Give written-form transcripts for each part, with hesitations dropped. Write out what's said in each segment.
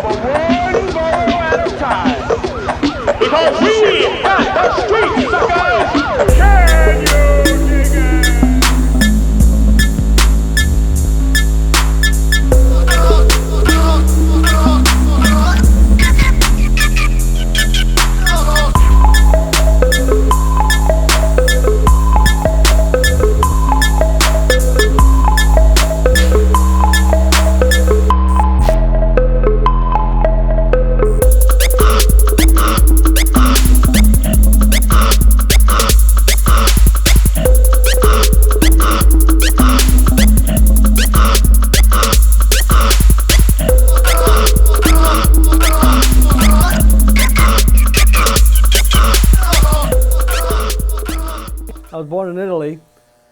one borough at a time. Because we got the street suckers. Can you dig it? I was born in Italy,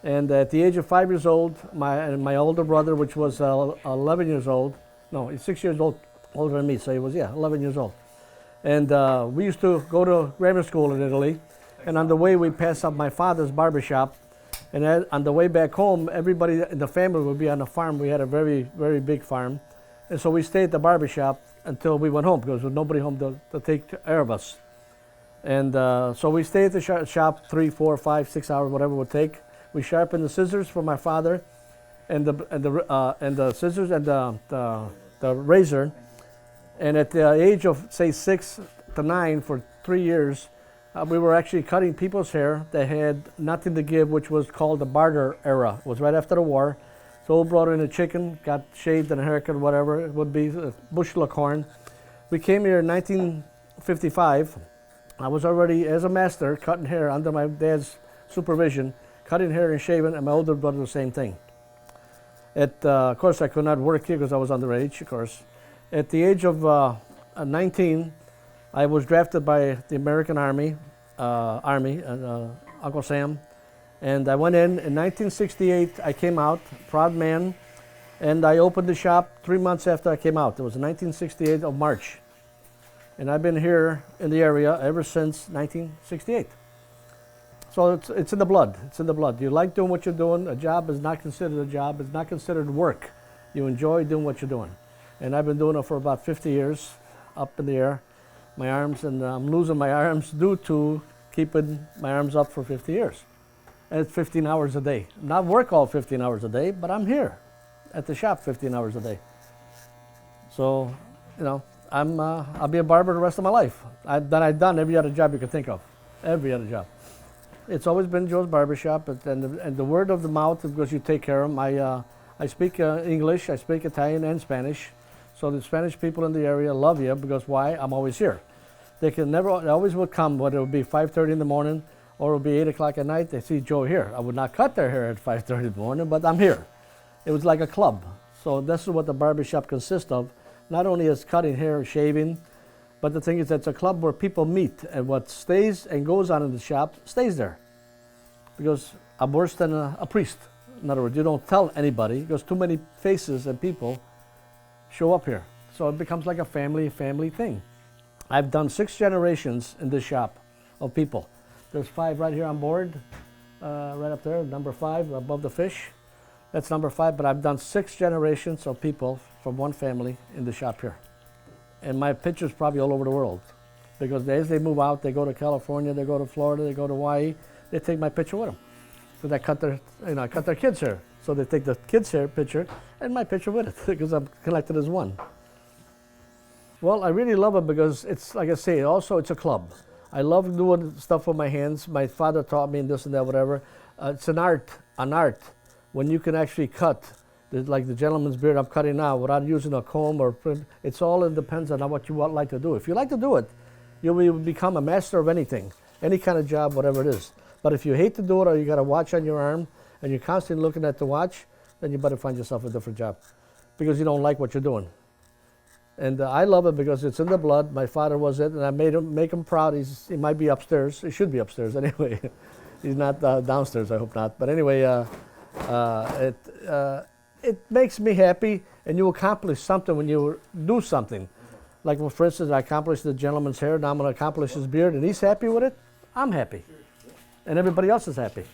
and at the age of 5 years old, my older brother, which was 11 years old, no, he's 6 years old, older than me, so he was, 11 years old. And we used to go to grammar school in Italy, and on the way we passed up my father's barber shop, and on the way back home, everybody in the family would be on the farm. We had a very, very big farm, and so we stayed at the barber shop until we went home, because there was nobody home to take care of us. And so we stayed at the shop 3, 4, 5, 6 hours, whatever it would take. We sharpened the scissors for my father, and the scissors and the razor. And at the age of say 6 to 9, for 3 years, we were actually cutting people's hair that had nothing to give, which was called the barter era. It was right after the war. So we brought in a chicken, got shaved and a haircut, whatever it would be, a bushel of corn. We came here in 1955. I was already, as a master, cutting hair under my dad's supervision, cutting hair and shaving, and my older brother the same thing. Of course, I could not work here because I was underage, of course. At the age of 19, I was drafted by the American Army, Uncle Sam, and I went in 1968, I came out, proud man, and I opened the shop 3 months after I came out. It was 1968 of March. And I've been here in the area ever since 1968. So it's in the blood. It's in the blood. You like doing what you're doing. A job is not considered a job. It's not considered work. You enjoy doing what you're doing. And I've been doing it for about 50 years, up in the air, my arms, and I'm losing my arms due to keeping my arms up for 50 years. And it's 15 hours a day. Not work all 15 hours a day, but I'm here at the shop 15 hours a day. So, you know, I'll be a barber the rest of my life. I've done every other job you can think of, every other job. It's always been Joe's Barbershop, and the word of the mouth, because you take care of them. I speak English, I speak Italian and Spanish, so the Spanish people in the area love you, because why? I'm always here. They always would come, whether it would be 5:30 in the morning or it would be 8 o'clock at night, they see Joe here. I would not cut their hair at 5:30 in the morning, but I'm here. It was like a club. So this is what the barbershop consists of. Not only is cutting hair, shaving, but the thing is it's a club where people meet, and what stays and goes on in the shop stays there. Because I'm worse than a priest. In other words, you don't tell anybody because too many faces and people show up here. So it becomes like a family thing. I've done 6 generations in this shop of people. There's 5 right here on board, right up there, number 5 above the fish. That's number 5, but I've done 6 generations of people from one family in the shop here. And my picture's probably all over the world, because as they move out, they go to California, they go to Florida, they go to Hawaii, they take my picture with them. Because I cut their kids' hair. So they take the kids' hair picture and my picture with it, because I'm collected as one. Well, I really love it because it's, like I say, also it's a club. I love doing stuff with my hands. My father taught me this and that, whatever. It's an art, when you can actually cut, like the gentleman's beard I'm cutting now, without using a comb or it's all depends on what you like to do. If you like to do it, you will become a master of anything, any kind of job, whatever it is. But if you hate to do it, or you got a watch on your arm and you're constantly looking at the watch, then you better find yourself a different job, because you don't like what you're doing. And I love it because it's in the blood. My father was it, and I make him proud. He might be upstairs. He should be upstairs anyway. He's not downstairs, I hope not. But anyway, it makes me happy, and you accomplish something when you do something. Like, well, for instance, I accomplished the gentleman's hair, now I'm going to accomplish his beard, and he's happy with it. I'm happy. And everybody else is happy.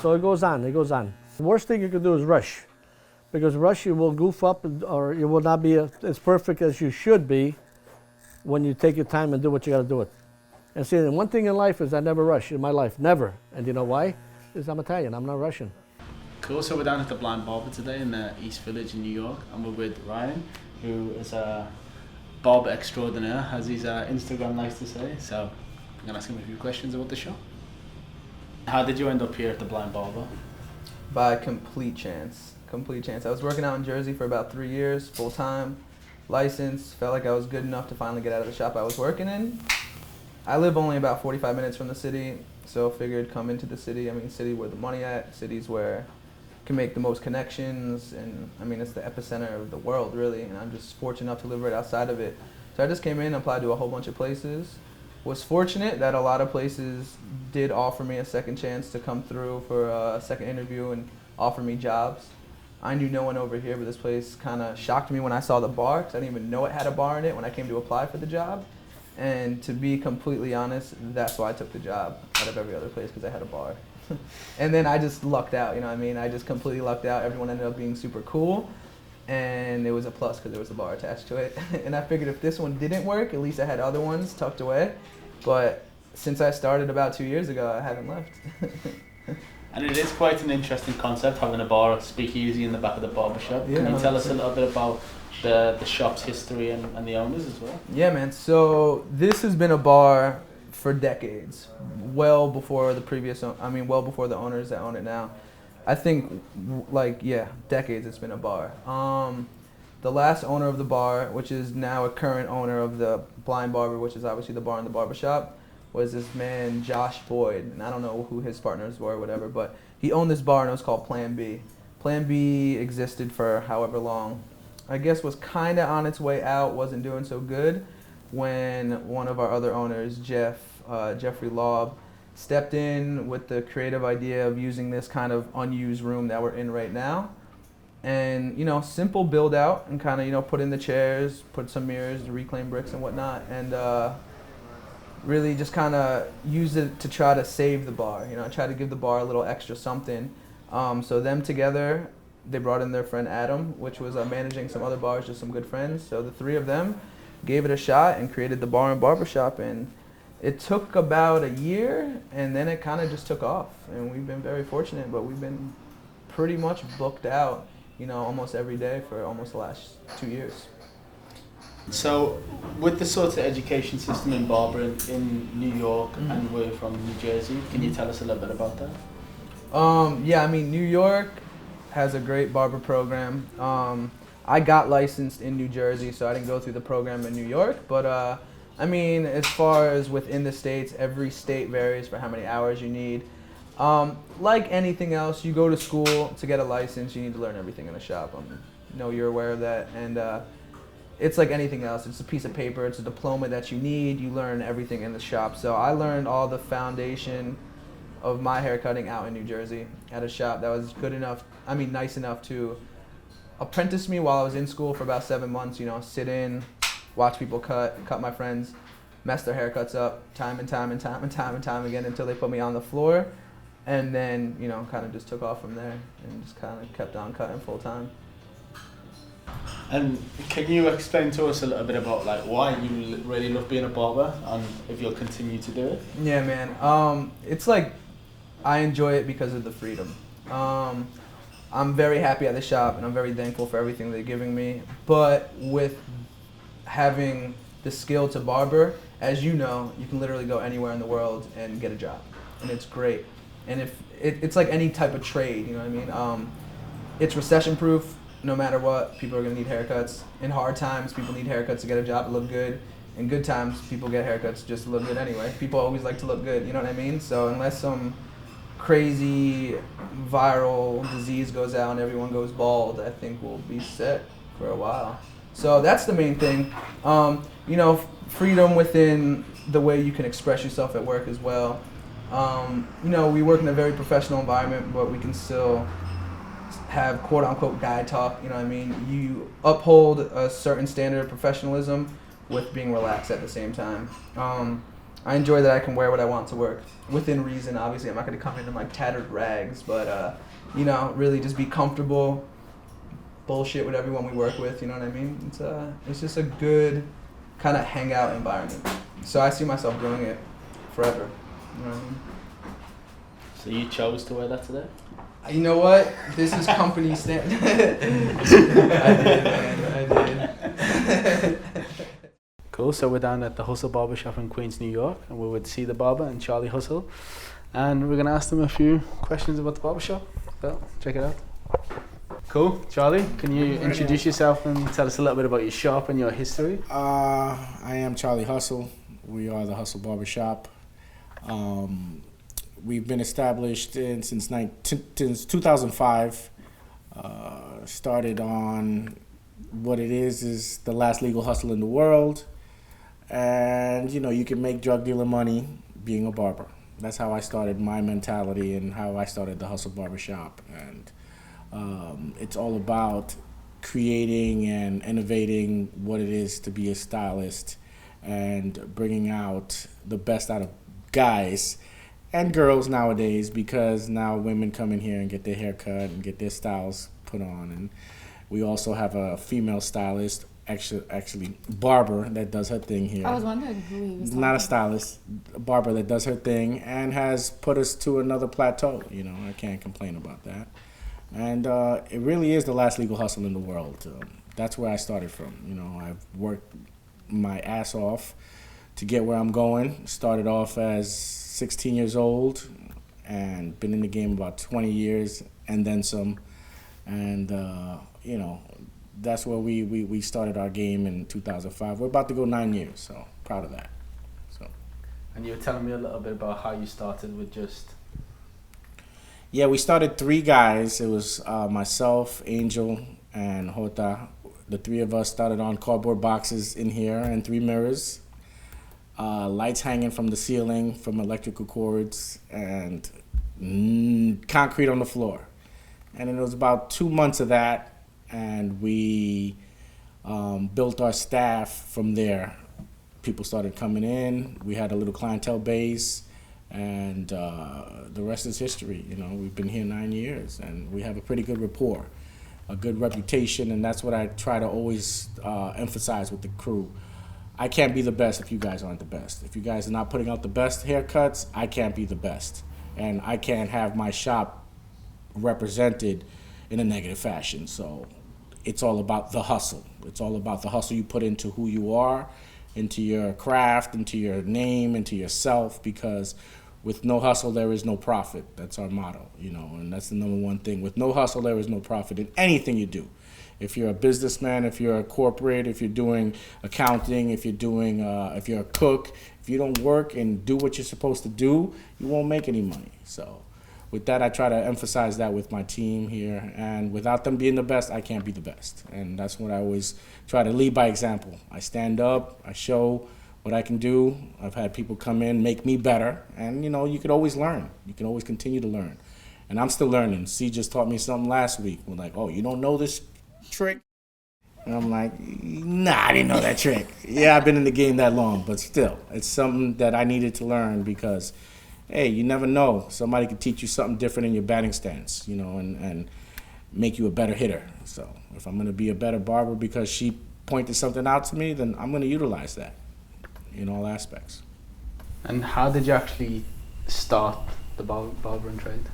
So it goes on, it goes on. The worst thing you can do is rush. Because rush, you will goof up, or you will not be as perfect as you should be when you take your time and do what you got to do it. And see, and one thing in life is I never rush in my life, never. And you know why? Because I'm Italian, I'm not Russian. Cool, so we're down at the Blind Barber today in the East Village in New York, and we're with Ryan, who is a barber extraordinaire, as his Instagram likes to say. So I'm going to ask him a few questions about the shop. How did you end up here at the Blind Barber? By complete chance. Complete chance. I was working out in Jersey for about 3 years, full time, licensed. Felt like I was good enough to finally get out of the shop I was working in. I live only about 45 minutes from the city, so figured come into the city. I mean, city where the money at, cities where you can make the most connections, and I mean, it's the epicenter of the world, really, and I'm just fortunate enough to live right outside of it. So I just came in, applied to a whole bunch of places. Was fortunate that a lot of places did offer me a second chance to come through for a second interview and offer me jobs. I knew no one over here, but this place kind of shocked me when I saw the bar, because I didn't even know it had a bar in it when I came to apply for the job. And to be completely honest, that's why I took the job out of every other place, because I had a bar. And then I just lucked out, you know what I mean? I just completely lucked out. Everyone ended up being super cool, and it was a plus because there was a bar attached to it. And I figured if this one didn't work, at least I had other ones tucked away. But since I started about 2 years ago, I haven't left. And it is quite an interesting concept, having a bar speakeasy in the back of the barber shop. Yeah, Can you tell us a 100%. little bit about the shop's history and the owners as well? Yeah, man. So this has been a bar for decades, well before the well before the owners that own it now. I think, decades it's been a bar. The last owner of the bar, which is now a current owner of the Blind Barber, which is obviously the bar in the barber shop, was this man, Josh Boyd. And I don't know who his partners were or whatever, but he owned this bar and it was called Plan B. Plan B existed for however long. I guess was kind of on its way out, wasn't doing so good, when one of our other owners, Jeffrey Laub, stepped in with the creative idea of using this kind of unused room that we're in right now. And, you know, simple build out and kind of, you know, put in the chairs, put some mirrors, reclaim bricks and whatnot, and really just kind of use it to try to save the bar, you know, try to give the bar a little extra something. So them together, they brought in their friend Adam, which was managing some other bars, just some good friends. So the three of them gave it a shot and created the bar and barbershop. And it took about a year, and then it kind of just took off. And we've been very fortunate, but we've been pretty much booked out, you know, almost every day for almost the last 2 years. So, with the sort of education system in barbering in New York, and we're from New Jersey, can you tell us a little bit about that? Yeah, I mean, New York has a great barber program. I got licensed in New Jersey, so I didn't go through the program in New York. But I mean, as far as within the states, every state varies for how many hours you need. Like anything else, you go to school to get a license, you need to learn everything in a shop. I know you're aware of that. And it's like anything else. It's a piece of paper. It's a diploma that you need. You learn everything in the shop. So I learned all the foundation of my haircutting out in New Jersey at a shop that was nice enough to apprentice me while I was in school for about 7 months. You know, sit in, watch people cut my friends, mess their haircuts up time and time again until they put me on the floor. And then, you know, kind of just took off from there and just kind of kept on cutting full time. And can you explain to us a little bit about like why you really love being a barber and if you'll continue to do it? Yeah, man. It's like I enjoy it because of the freedom. I'm very happy at the shop and I'm very thankful for everything they're giving me. But with having the skill to barber, as you know, you can literally go anywhere in the world and get a job, and it's great. And if it's like any type of trade, you know what I mean? It's recession proof. No matter what, people are going to need haircuts. In hard times, people need haircuts to get a job to look good. In good times, people get haircuts just to look good anyway. People always like to look good, you know what I mean? So unless some crazy viral disease goes out and everyone goes bald, I think we'll be set for a while. So that's the main thing. You know, freedom within the way you can express yourself at work as well. You know, we work in a very professional environment, but we can still have quote-unquote guy talk, you know what I mean? You uphold a certain standard of professionalism with being relaxed at the same time. I enjoy that I can wear what I want to work, within reason, obviously. I'm not going to come in like tattered rags, but, you know, really just be comfortable, bullshit with everyone we work with. You know what I mean? It's just a good kind of hangout environment. So I see myself doing it forever. You know what I mean? So you chose to wear that today? You know what? This is company standard. I did, man. I did. Cool. So we're down at the Hustle Barbershop in Queens, New York, and we're with C the Barber and Charlie Hustle, and we're gonna ask them a few questions about the barbershop. So check it out. Cool. Charlie, can you introduce yourself and tell us a little bit about your shop and your history? I am Charlie Hustle. We are the Hustle Barbershop. We've been established since 2005. Started on what it is the last legal hustle in the world. And, you know, you can make drug dealer money being a barber. That's how I started my mentality and how I started the Hustle Barbershop. And it's all about creating and innovating what it is to be a stylist and bringing out the best out of guys and girls nowadays, because now women come in here and get their hair cut and get their styles put on. And we also have a female stylist, actually barber, that does her thing here. I was wondering who he was. Not a stylist, a barber that does her thing and has put us to another plateau. You know, I can't complain about that. And it really is the last legal hustle in the world. That's where I started from. You know, I've worked my ass off to get where I'm going. Started off as 16 years old and been in the game about 20 years and then some. And, you know, that's where we started our game in 2005. We're about to go 9 years, so proud of that. So. And you were telling me a little bit about how you started with just... Yeah, we started 3 guys. It was myself, Angel, and Jota. The 3 of us started on cardboard boxes in here and 3 mirrors. Lights hanging from the ceiling from electrical cords and concrete on the floor. And it was about 2 months of that, and we built our staff from there. People started coming in. We had a little clientele base, and the rest is history. You know, we've been here 9 years, and we have a pretty good rapport, a good reputation, and that's what I try to always emphasize with the crew. I can't be the best if you guys aren't the best. If you guys are not putting out the best haircuts, I can't be the best. And I can't have my shop represented in a negative fashion. So it's all about the hustle. It's all about the hustle you put into who you are, into your craft, into your name, into yourself, because with no hustle, there is no profit. That's our motto, you know, and that's the #1 thing. With no hustle, there is no profit in anything you do. If you're a businessman, if you're a corporate, if you're doing accounting, if you're a cook, if you don't work and do what you're supposed to do, you won't make any money. So with that, I try to emphasize that with my team here. And without them being the best, I can't be the best. And that's what I always try to lead by example. I stand up, I show what I can do. I've had people come in, make me better. And, you know, you could always learn. You can always continue to learn. And I'm still learning. C just taught me something last week. We're like, oh, you don't know this trick? And I'm like, nah, I didn't know that trick. Yeah, I've been in the game that long, but still, it's something that I needed to learn because, hey, you never know. Somebody could teach you something different in your batting stance, you know, and make you a better hitter. So if I'm going to be a better barber because she pointed something out to me, then I'm going to utilize that in all aspects. And how did you actually start the barbering trade?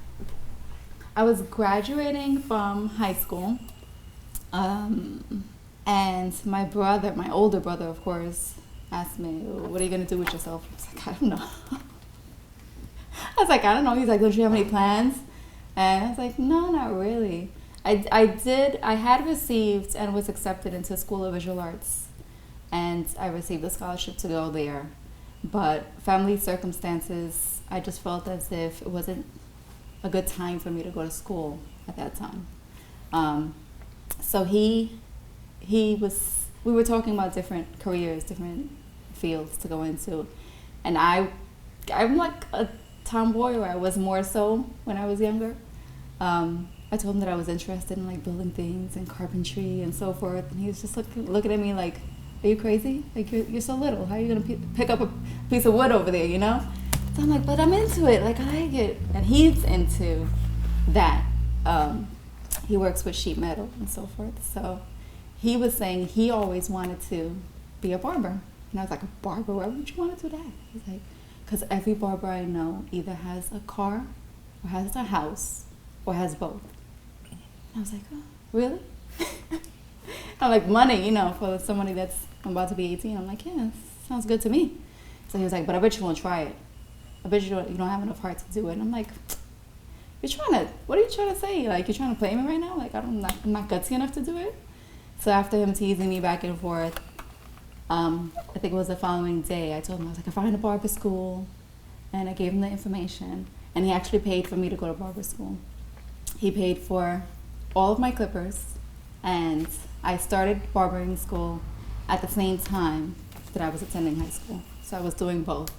I was graduating from high school, and my brother, my older brother, of course, asked me, what are you going to do with yourself? I was like, I don't know. I don't know. He's like, don't you have any plans? And I was like, no, not really. I had received and was accepted into School of Visual Arts, and I received a scholarship to go there. But family circumstances, I just felt as if it wasn't a good time for me to go to school at that time. So we were talking about different careers, different fields to go into. And I'm like a tomboy, or I was more so when I was younger. I told him that I was interested in like building things and carpentry and so forth. And he was just looking at me like, are you crazy? Like you're so little. How are you gonna pick up a piece of wood over there, you know? So I'm like, but I'm into it. Like I like it. And he's into that. he works with sheet metal and so forth. So he was saying he always wanted to be a barber. And I was like, a barber? Why would you want to do that? He's like, because every barber I know either has a car or has a house or has both. And I was like, oh, really? I'm like, money, you know, for somebody that's about to be 18. I'm like, yeah, sounds good to me. So he was like, but I bet you won't try it. I bet you don't have enough heart to do it. And I'm like, what are you trying to say? Like, you're trying to play me right now? Like, I'm not gutsy enough to do it. So after him teasing me back and forth, I think it was the following day, I told him, I was like, I found a barber school. And I gave him the information. And he actually paid for me to go to barber school. He paid for all of my clippers. And I started barbering school at the same time that I was attending high school. So I was doing both.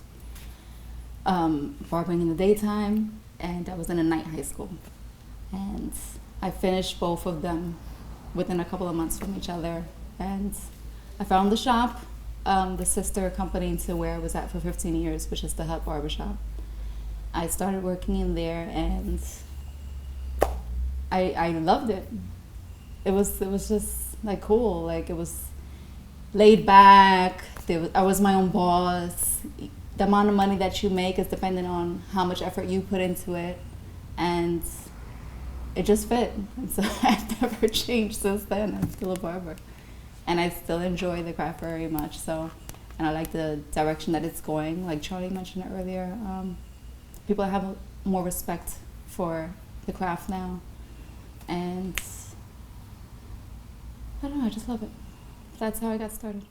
Barbering in the daytime, and I was in a night high school. And I finished both of them within a couple of months from each other. And I found the shop, the sister company to where I was at for 15 years, which is the Hut Barbershop. I started working in there, and I loved it. It was just like cool. Like, it was laid back. I was my own boss. The amount of money that you make is dependent on how much effort you put into it, and it just fit. And so I've never changed since then. I'm still a barber, and I still enjoy the craft very much. So, and I like the direction that it's going. Like Charlie mentioned it earlier, people have more respect for the craft now, and I don't know. I just love it. That's how I got started.